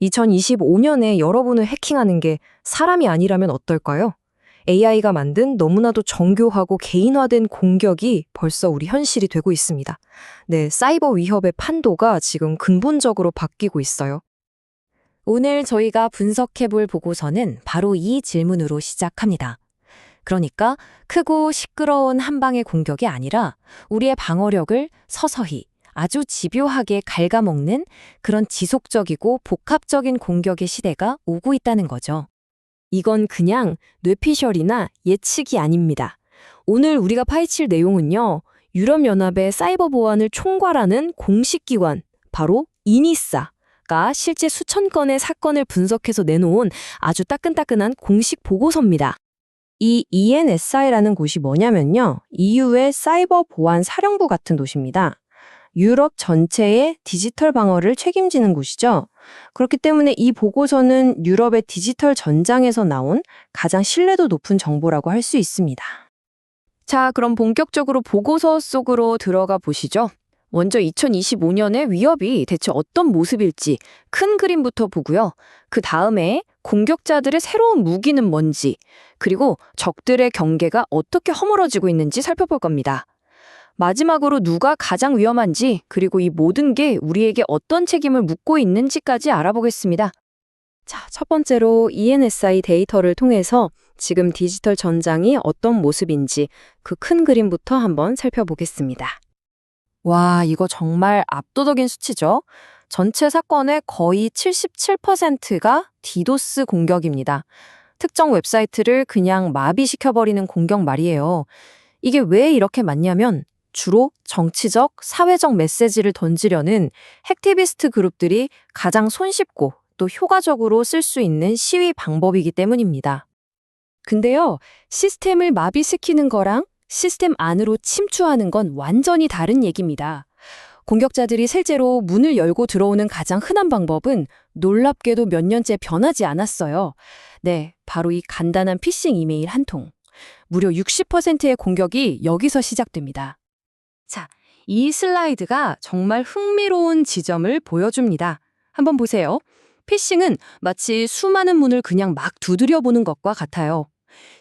2025년에 여러분을 해킹하는 게 사람이 아니라면 어떨까요? AI가 만든 너무나도 정교하고 개인화된 공격이 벌써 우리 현실이 되고 있습니다. 네, 사이버 위협의 판도가 지금 근본적으로 바뀌고 있어요. 오늘 저희가 분석해볼 보고서는 바로 이 질문으로 시작합니다. 그러니까 크고 시끄러운 한 방의 공격이 아니라 우리의 방어력을 서서히 아주 집요하게 갉아먹는 그런 지속적이고 복합적인 공격의 시대가 오고 있다는 거죠. 이건 그냥 뇌피셜이나 예측이 아닙니다. 오늘 우리가 파헤칠 내용은요, 유럽연합의 사이버 보안을 총괄하는 공식 기관, 바로 이니사가 실제 수천 건의 사건을 분석해서 내놓은 아주 따끈따끈한 공식 보고서입니다. 이 ENSI라는 곳이 뭐냐면요, EU의 사이버 보안 사령부 같은 곳입니다. 유럽 전체의 디지털 방어를 책임지는 곳이죠. 그렇기 때문에 이 보고서는 유럽의 디지털 전장에서 나온 가장 신뢰도 높은 정보라고 할 수 있습니다. 자, 그럼 본격적으로 보고서 속으로 들어가 보시죠. 먼저 2025년의 위협이 대체 어떤 모습일지 큰 그림부터 보고요. 그 다음에 공격자들의 새로운 무기는 뭔지, 그리고 적들의 경계가 어떻게 허물어지고 있는지 살펴볼 겁니다. 마지막으로 누가 가장 위험한지, 그리고 이 모든 게 우리에게 어떤 책임을 묻고 있는지까지 알아보겠습니다. 자, 첫 번째로 ENSI 데이터를 통해서 지금 디지털 전장이 어떤 모습인지 그 큰 그림부터 한번 살펴보겠습니다. 와, 이거 정말 압도적인 수치죠? 전체 사건의 거의 77%가 디도스 공격입니다. 특정 웹사이트를 그냥 마비시켜버리는 공격 말이에요. 이게 왜 이렇게 많냐면 주로 정치적, 사회적 메시지를 던지려는 핵티비스트 그룹들이 가장 손쉽고 또 효과적으로 쓸 수 있는 시위 방법이기 때문입니다. 근데요, 시스템을 마비시키는 거랑 시스템 안으로 침투하는 건 완전히 다른 얘기입니다. 공격자들이 실제로 문을 열고 들어오는 가장 흔한 방법은 놀랍게도 몇 년째 변하지 않았어요. 네, 바로 이 간단한 피싱 이메일 한 통. 무려 60%의 공격이 여기서 시작됩니다. 자, 이 슬라이드가 정말 흥미로운 지점을 보여줍니다. 한번 보세요. 피싱은 마치 수많은 문을 그냥 막 두드려보는 것과 같아요.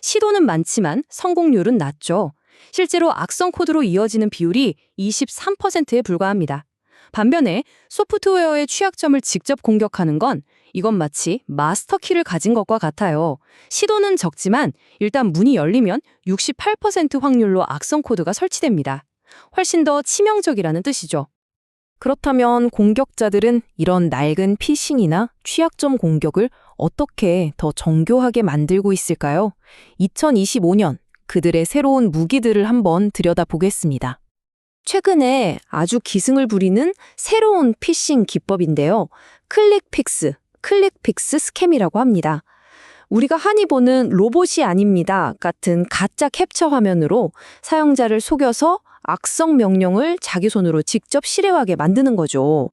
시도는 많지만 성공률은 낮죠. 실제로 악성 코드로 이어지는 비율이 23%에 불과합니다. 반면에 소프트웨어의 취약점을 직접 공격하는 건 이건 마치 마스터키를 가진 것과 같아요. 시도는 적지만 일단 문이 열리면 68% 확률로 악성 코드가 설치됩니다. 훨씬 더 치명적이라는 뜻이죠. 그렇다면 공격자들은 이런 낡은 피싱이나 취약점 공격을 어떻게 더 정교하게 만들고 있을까요? 2025년 그들의 새로운 무기들을 한번 들여다보겠습니다. 최근에 아주 기승을 부리는 새로운 피싱 기법인데요. 클릭픽스 스캠이라고 합니다. 우리가 흔히 보는 로봇이 아닙니다 같은 가짜 캡처 화면으로 사용자를 속여서 악성 명령을 자기 손으로 직접 실행하게 만드는 거죠.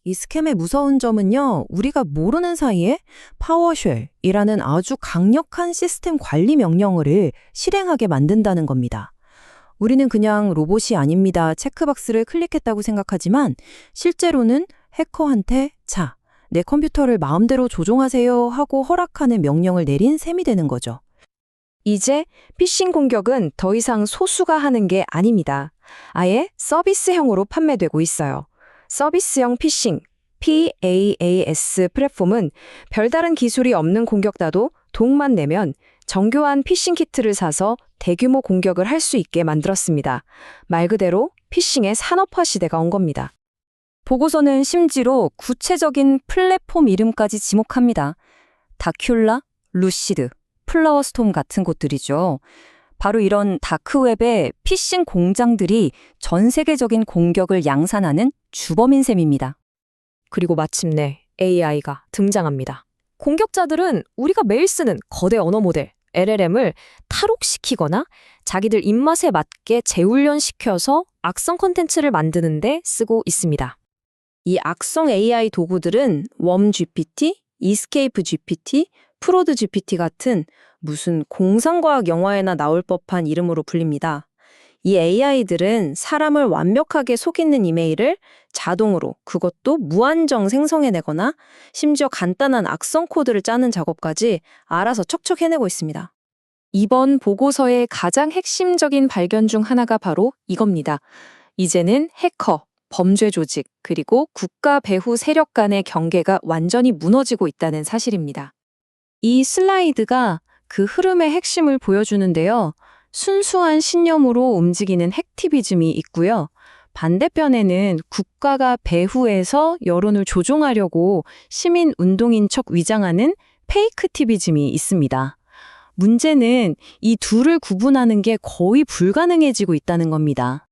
이 스캠의 무서운 점은요, 우리가 모르는 사이에 파워쉘이라는 아주 강력한 시스템 관리 명령어를 실행하게 만든다는 겁니다. 우리는 그냥 로봇이 아닙니다 체크박스를 클릭했다고 생각하지만 실제로는 해커한테 자, 내 컴퓨터를 마음대로 조종하세요 하고 허락하는 명령을 내린 셈이 되는 거죠. 이제 피싱 공격은 더 이상 소수가 하는 게 아닙니다. 아예 서비스형으로 판매되고 있어요. 서비스형 피싱, PAAS 플랫폼은 별다른 기술이 없는 공격자도 돈만 내면 정교한 피싱 키트를 사서 대규모 공격을 할 수 있게 만들었습니다. 말 그대로 피싱의 산업화 시대가 온 겁니다. 보고서는 심지어 구체적인 플랫폼 이름까지 지목합니다. 다큘라, 루시드, 플라워스톰 같은 곳들이죠. 바로 이런 다크웹의 피싱 공장들이 전 세계적인 공격을 양산하는 주범인 셈입니다. 그리고 마침내 AI가 등장합니다. 공격자들은 우리가 매일 쓰는 거대 언어 모델, LLM을 탈옥시키거나 자기들 입맛에 맞게 재훈련시켜서 악성 콘텐츠를 만드는 데 쓰고 있습니다. 이 악성 AI 도구들은 웜GPT, 이스케이프GPT, 프로드GPT 같은 무슨 공상과학 영화에나 나올 법한 이름으로 불립니다. 이 AI들은 사람을 완벽하게 속이는 이메일을 자동으로, 그것도 무한정 생성해내거나 심지어 간단한 악성 코드를 짜는 작업까지 알아서 척척 해내고 있습니다. 이번 보고서의 가장 핵심적인 발견 중 하나가 바로 이겁니다. 이제는 해커, 범죄 조직, 그리고 국가 배후 세력 간의 경계가 완전히 무너지고 있다는 사실입니다. 이 슬라이드가 그 흐름의 핵심을 보여주는데요. 순수한 신념으로 움직이는 핵티비즘이 있고요. 반대편에는 국가가 배후에서 여론을 조종하려고 시민 운동인 척 위장하는 페이크티비즘이 있습니다. 문제는 이 둘을 구분하는 게 거의 불가능해지고 있다는 겁니다.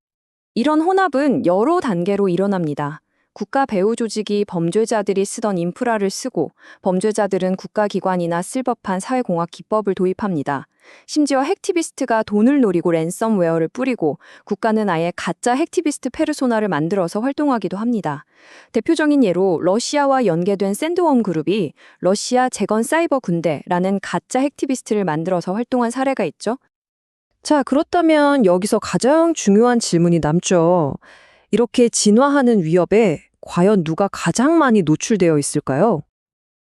이런 혼합은 여러 단계로 일어납니다. 국가 배후 조직이 범죄자들이 쓰던 인프라를 쓰고 범죄자들은 국가기관이나 쓸 법한 사회공학 기법을 도입합니다. 심지어 핵티비스트가 돈을 노리고 랜섬웨어를 뿌리고 국가는 아예 가짜 핵티비스트 페르소나를 만들어서 활동하기도 합니다. 대표적인 예로 러시아와 연계된 샌드웜 그룹이 러시아 재건 사이버 군대라는 가짜 핵티비스트를 만들어서 활동한 사례가 있죠. 자, 그렇다면 여기서 가장 중요한 질문이 남죠. 이렇게 진화하는 위협에 과연 누가 가장 많이 노출되어 있을까요?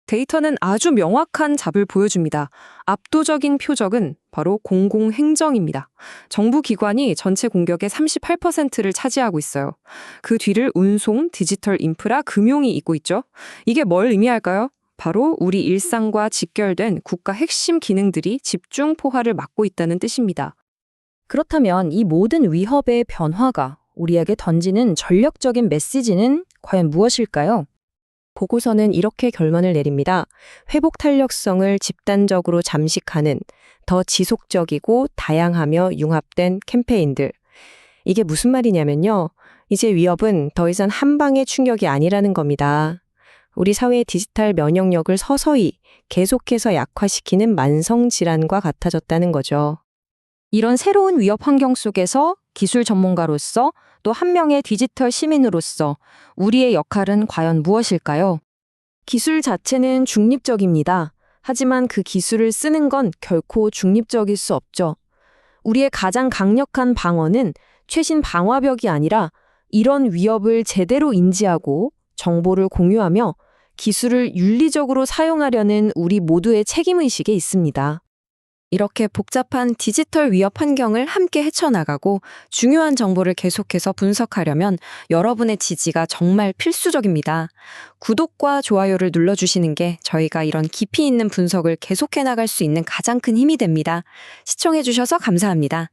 데이터는 아주 명확한 답을 보여줍니다. 압도적인 표적은 바로 공공행정입니다. 정부 기관이 전체 공격의 38%를 차지하고 있어요. 그 뒤를 운송, 디지털 인프라, 금융이 잇고 있죠. 이게 뭘 의미할까요? 바로 우리 일상과 직결된 국가 핵심 기능들이 집중 포화를 맞고 있다는 뜻입니다. 그렇다면 이 모든 위협의 변화가 우리에게 던지는 전략적인 메시지는 과연 무엇일까요? 보고서는 이렇게 결론을 내립니다. 회복 탄력성을 집단적으로 잠식하는 더 지속적이고 다양하며 융합된 캠페인들. 이게 무슨 말이냐면요. 이제 위협은 더 이상 한 방의 충격이 아니라는 겁니다. 우리 사회의 디지털 면역력을 서서히 계속해서 약화시키는 만성 질환과 같아졌다는 거죠. 이런 새로운 위협 환경 속에서 기술 전문가로서 또 한 명의 디지털 시민으로서 우리의 역할은 과연 무엇일까요? 기술 자체는 중립적입니다. 하지만 그 기술을 쓰는 건 결코 중립적일 수 없죠. 우리의 가장 강력한 방어는 최신 방화벽이 아니라 이런 위협을 제대로 인지하고 정보를 공유하며 기술을 윤리적으로 사용하려는 우리 모두의 책임의식에 있습니다. 이렇게 복잡한 디지털 위협 환경을 함께 헤쳐나가고 중요한 정보를 계속해서 분석하려면 여러분의 지지가 정말 필수적입니다. 구독과 좋아요를 눌러주시는 게 저희가 이런 깊이 있는 분석을 계속해 나갈 수 있는 가장 큰 힘이 됩니다. 시청해주셔서 감사합니다.